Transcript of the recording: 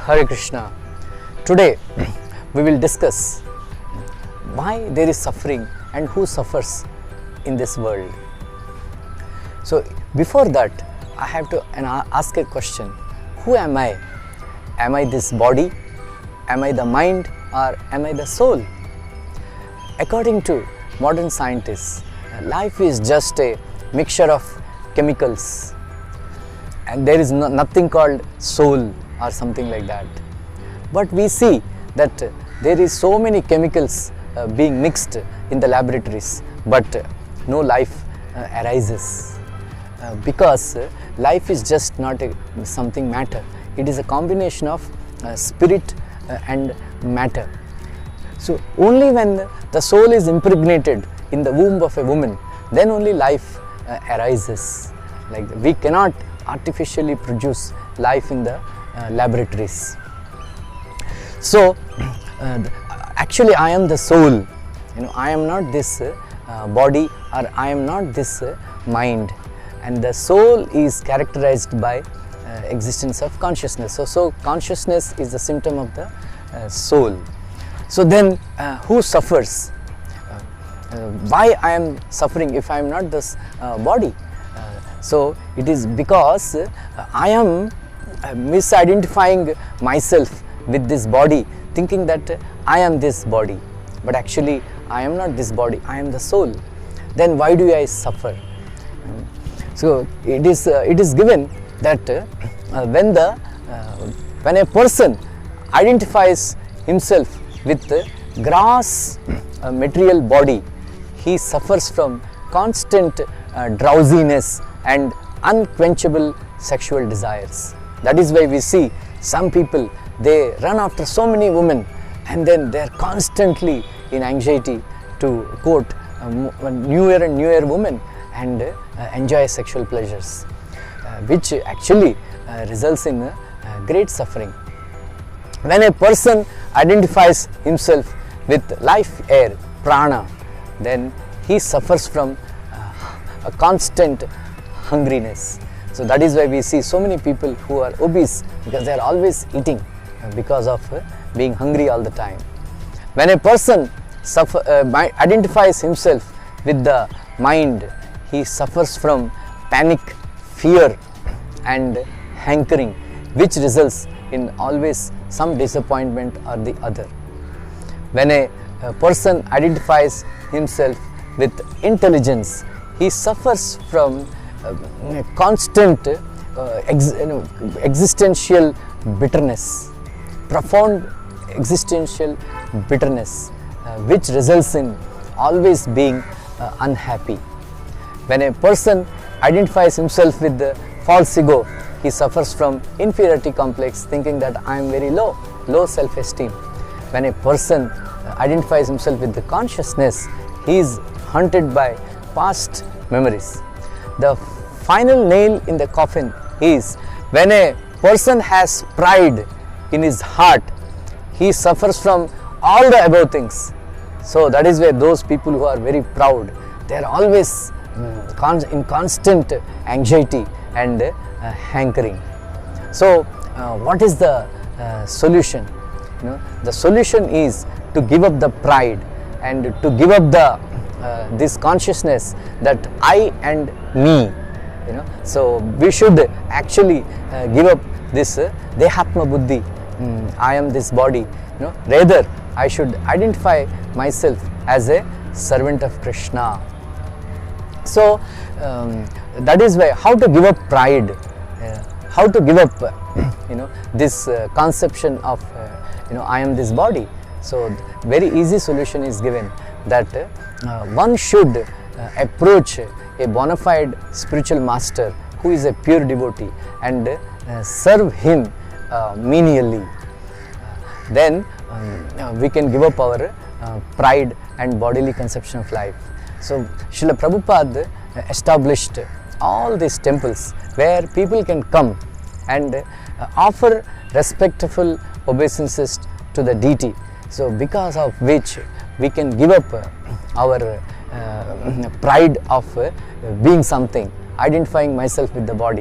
Hare Krishna. Today we will discuss why there is suffering and who suffers in this world. So before that I have to ask a question. Who am I? Am I this body? Am I the mind or am I the soul? According to modern scientists, life is just a mixture of chemicals and there is nothing called soul or something like that. But we see that there is so many chemicals being mixed in the laboratories, but no life arises because life is just not something matter. It is a combination of spirit and matter. So only when the soul is impregnated in the womb of a woman, then only life arises. Like we cannot artificially produce life in the laboratories. So actually I am the soul. I am not this body or I am not this mind, and the soul is characterized by existence of consciousness. So consciousness is the symptom of the soul. So then who suffers? Why I am suffering if I am not this body? So it is because I am misidentifying myself with this body, thinking that I am this body, but actually I am not this body, I am the soul. Then why do I suffer? So it is given that when a person identifies himself with the gross material body, he suffers from constant drowsiness and unquenchable sexual desires. That is why we see some people, they run after so many women and then they are constantly in anxiety to court newer and newer women and enjoy sexual pleasures, which actually results in great suffering. When a person identifies himself with life air, prana, then he suffers from a constant hungriness. So that is why we see so many people who are obese, because they are always eating because of being hungry all the time. When a person identifies himself with the mind, he suffers from panic, fear and hankering, which results in always some disappointment or the other. When a person identifies himself with intelligence, he suffers from constant existential bitterness, profound existential bitterness, which results in always being unhappy. When a person identifies himself with the false ego, he suffers from inferiority complex, thinking that I am very low self-esteem. When a person identifies himself with the consciousness, he is haunted by past memories. The final nail in the coffin is when a person has pride in his heart, he suffers from all the above things. So that is where those people who are very proud, they are always in constant anxiety and hankering. So what is the solution? The solution is to give up the pride and to give up the this consciousness that I and me. So we should actually give up this dehatma buddhi, I am this body. Rather I should identify myself as a servant of Krishna. So that is why how to give up pride, how to give up this conception of I am this body. So very easy solution is given, that one should approach a bona fide spiritual master who is a pure devotee and serve him menially. Then we can give up our pride and bodily conception of life. So Srila Prabhupada established all these temples where people can come and offer respectful obeisances to the deity. So because of which we can give up our pride of being something, identifying myself with the body.